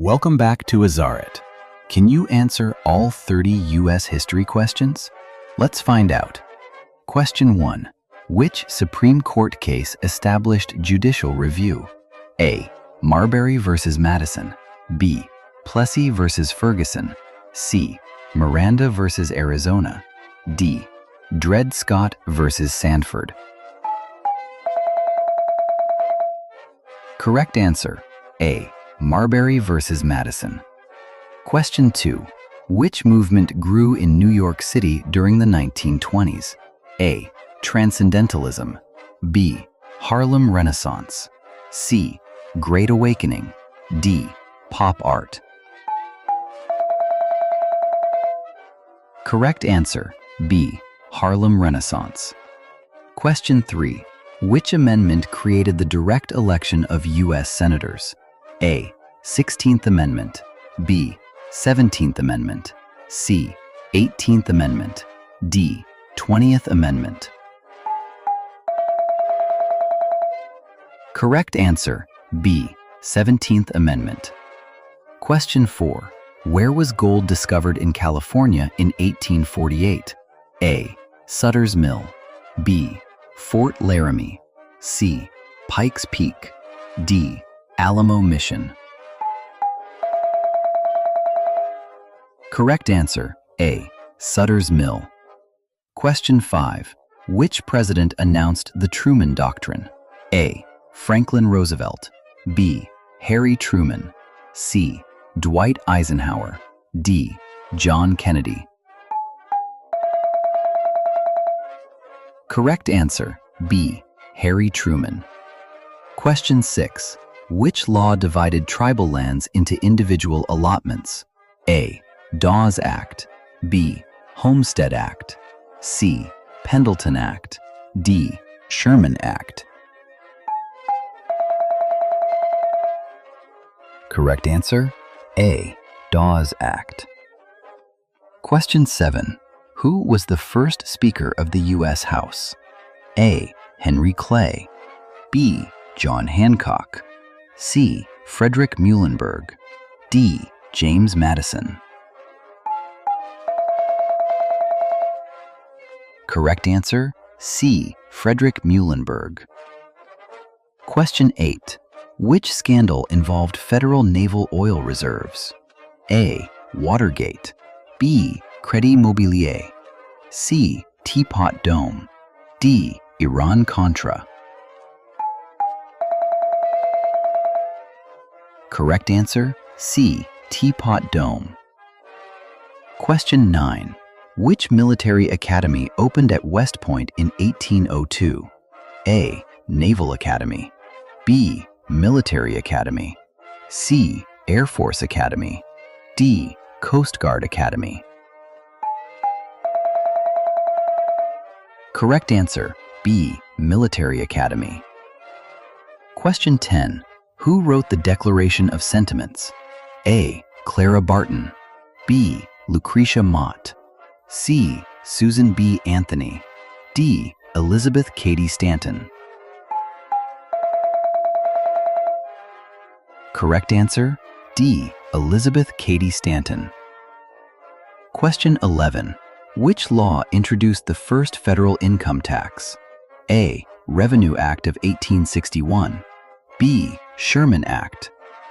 Welcome back to AZARIT. Can you answer all 30 U.S. history questions? Let's find out. Question 1. Which Supreme Court case established judicial review? A. Marbury v. Madison. B. Plessy v. Ferguson. C. Miranda v. Arizona. D. Dred Scott v. Sanford. Correct answer: A. Marbury v. Madison. Question 2. Which movement grew in New York City during the 1920s? A. Transcendentalism. B. Harlem Renaissance. C. Great Awakening. D. Pop art. Correct answer: B. Harlem Renaissance. Question 3. Which amendment created the direct election of U.S. senators? A. 16th Amendment. B. 17th Amendment. C. 18th Amendment. D. 20th Amendment. Correct answer: B. 17th Amendment. Question 4. Where was gold discovered in California in 1848? A. Sutter's Mill. B. Fort Laramie. C. Pikes Peak. D. Alamo Mission. Correct answer: A. Sutter's Mill. Question 5. Which president announced the Truman Doctrine? A. Franklin Roosevelt. B. Harry Truman. C. Dwight Eisenhower. D. John Kennedy. Correct answer: B. Harry Truman. Question 6. Which law divided tribal lands into individual allotments? A. Dawes Act. B. Homestead Act. C. Pendleton Act. D. Sherman Act. Correct answer: A. Dawes Act. Question 7. Who was the first Speaker of the U.S. House? A. Henry Clay. B. John Hancock. C. Frederick Muhlenberg. D. James Madison. Correct answer: C. Frederick Muhlenberg. Question 8. Which scandal involved federal naval oil reserves? A. Watergate. B. Crédit Mobilier. C. Teapot Dome. D. Iran-Contra. Correct answer: C. Teapot Dome. Question 9. Which military academy opened at West Point in 1802? A. Naval Academy. B. Military Academy. C. Air Force Academy. D. Coast Guard Academy. Correct answer: B. Military Academy. Question 10. Who wrote the Declaration of Sentiments? A. Clara Barton. B. Lucretia Mott. C. Susan B. Anthony. D. Elizabeth Cady Stanton. Correct answer: D. Elizabeth Cady Stanton. Question 11. Which law introduced the first federal income tax? A. Revenue Act of 1861. B. Sherman Act.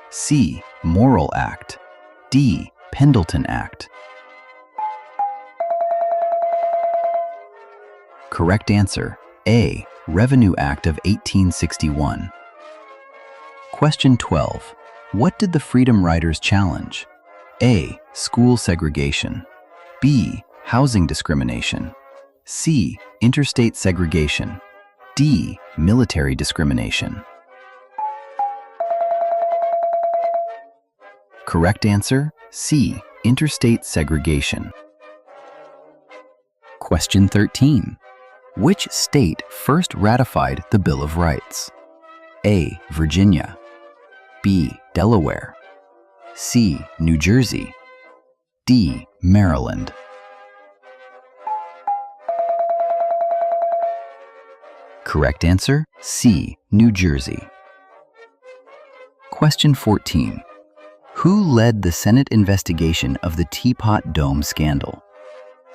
C. Morrill Act. D. Pendleton Act. Correct answer: A. Revenue Act of 1861. Question 12. What did the Freedom Riders challenge? A. School segregation. B. Housing discrimination. C. Interstate segregation. D. Military discrimination. Correct answer: C. Interstate segregation. Question 13. Which state first ratified the Bill of Rights? A. Virginia. B. Delaware. C. New Jersey. D. Maryland. Correct answer: C. New Jersey. Question 14. Who led the Senate investigation of the Teapot Dome scandal?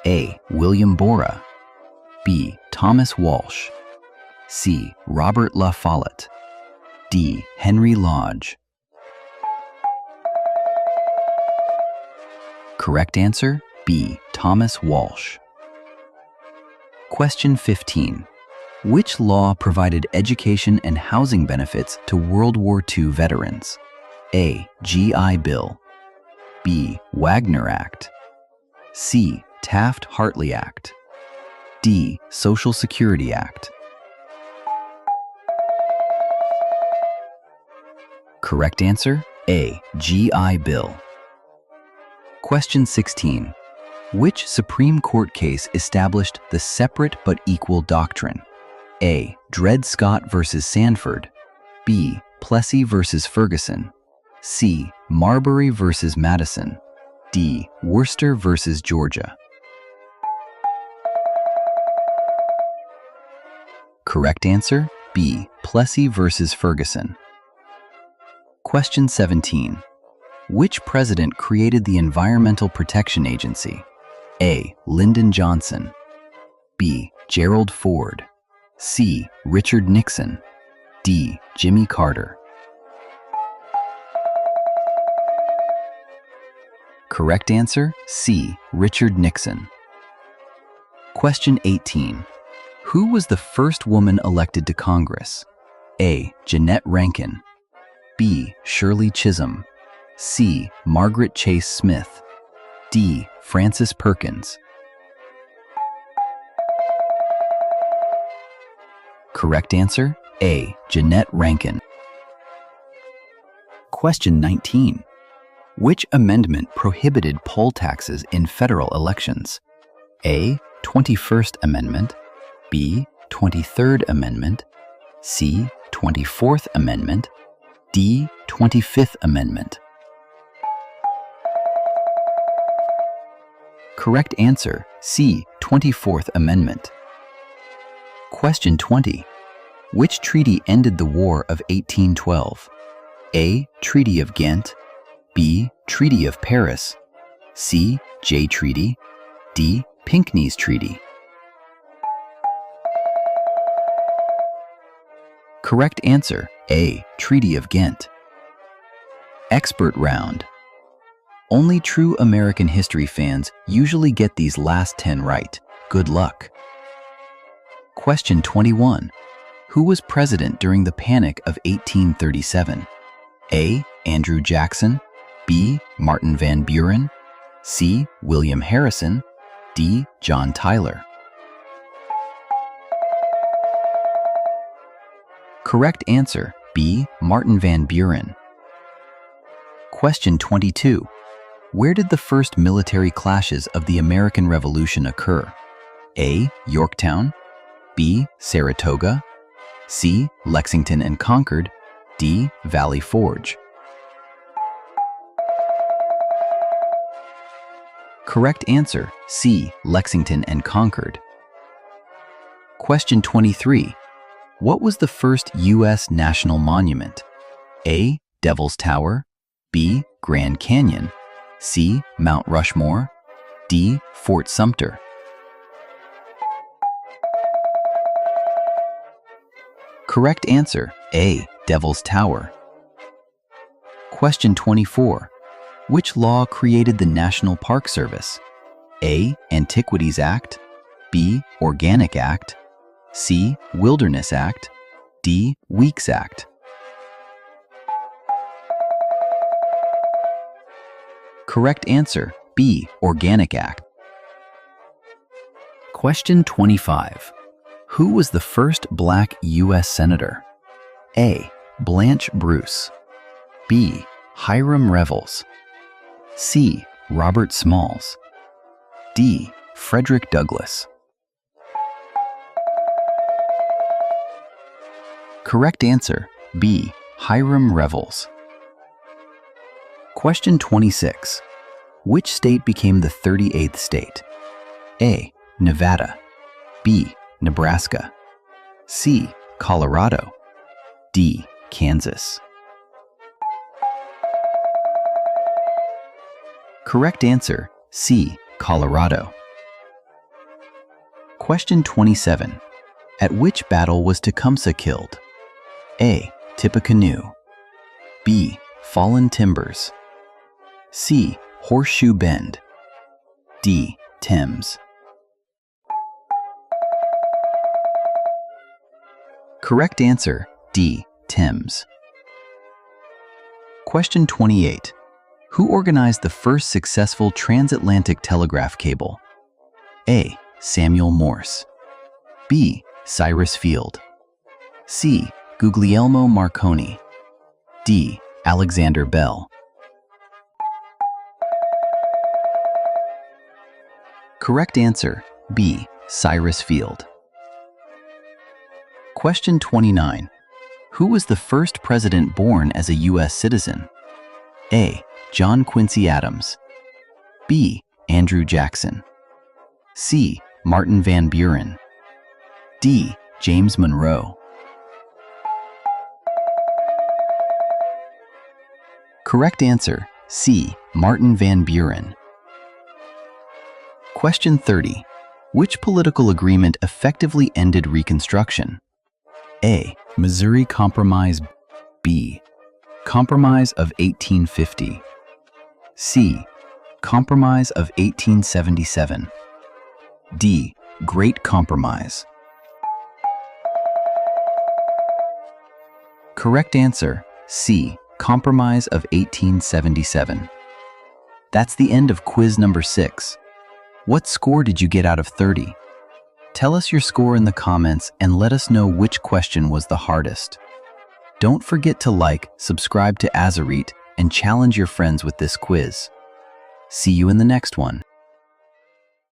A. William Borah. B. Thomas Walsh. C. Robert La Follette. D. Henry Lodge. Correct answer, B. Thomas Walsh. Question 15. Which law provided education and housing benefits to World War II veterans? A. GI Bill. B. Wagner Act. C. Taft-Hartley Act. D. Social Security Act. Correct answer, A. GI Bill. Question 16. Which Supreme Court case established the separate but equal doctrine? A. Dred Scott v. Sanford. B. Plessy v. Ferguson. C. Marbury v. Madison. D. Worcester v. Georgia. Correct answer, B. Plessy v. Ferguson. Question 17. Which president created the Environmental Protection Agency? A. Lyndon Johnson. B. Gerald Ford. C. Richard Nixon. D. Jimmy Carter. Correct answer, C. Richard Nixon. Question 18. Who was the first woman elected to Congress? A. Jeanette Rankin. B. Shirley Chisholm. C. Margaret Chase Smith. D. Frances Perkins. Correct answer, A. Jeanette Rankin. Question 19. Which amendment prohibited poll taxes in federal elections? A. 21st Amendment. B. 23rd Amendment. C. 24th Amendment. D. 25th Amendment. Correct answer, C. 24th Amendment. Question 20. Which treaty ended the War of 1812? A. Treaty of Ghent. B. Treaty of Paris. C. Jay Treaty. D. Pinckney's Treaty. Correct answer, A. Treaty of Ghent. Expert round. Only true American history fans usually get these last 10 right. Good luck. Question 21. Who was president during the Panic of 1837? A. Andrew Jackson. B. Martin Van Buren. C. William Harrison. D. John Tyler. Correct answer, B. Martin Van Buren. Question 22. Where did the first military clashes of the American Revolution occur? A. Yorktown. B. Saratoga. C. Lexington and Concord. D. Valley Forge. Correct answer, C. Lexington and Concord. Question 23. What was the first U.S. national monument? A. Devil's Tower. B. Grand Canyon. C. Mount Rushmore. D. Fort Sumter. Correct answer, A. Devil's Tower. Question 24. Which law created the National Park Service? A. Antiquities Act. B. Organic Act. C. Wilderness Act. D. Weeks Act. Correct answer, B. Organic Act. Question 25. Who was the first black U.S. Senator? A. Blanche Bruce. B. Hiram Revels. C. Robert Smalls. D. Frederick Douglass. Correct answer, B. Hiram Revels. Question 26. Which state became the 38th state? A. Nevada. B. Nebraska. C. Colorado. D. Kansas. Correct answer, C. Colorado. Question 27. At which battle was Tecumseh killed? A. Tippecanoe. B. Fallen Timbers. C. Horseshoe Bend. D. Thames. Correct answer, D. Thames. Question 28. Who organized the first successful transatlantic telegraph cable? A. Samuel Morse. B. Cyrus Field. C. Guglielmo Marconi. D. Alexander Bell. Correct answer, B. Cyrus Field. Question 29. Who was the first president born as a U.S. citizen? A. John Quincy Adams. B. Andrew Jackson. C. Martin Van Buren. D. James Monroe. Correct answer, C. Martin Van Buren. Question 30. Which political agreement effectively ended Reconstruction? A. Missouri Compromise. B. Compromise of 1850. C. Compromise of 1877. D. Great Compromise. Correct answer, C. Compromise of 1877. That's the end of quiz number 6. What score did you get out of 30? Tell us your score in the comments and let us know which question was the hardest. Don't forget to like, subscribe to AZARIT, and challenge your friends with this quiz. See you in the next one.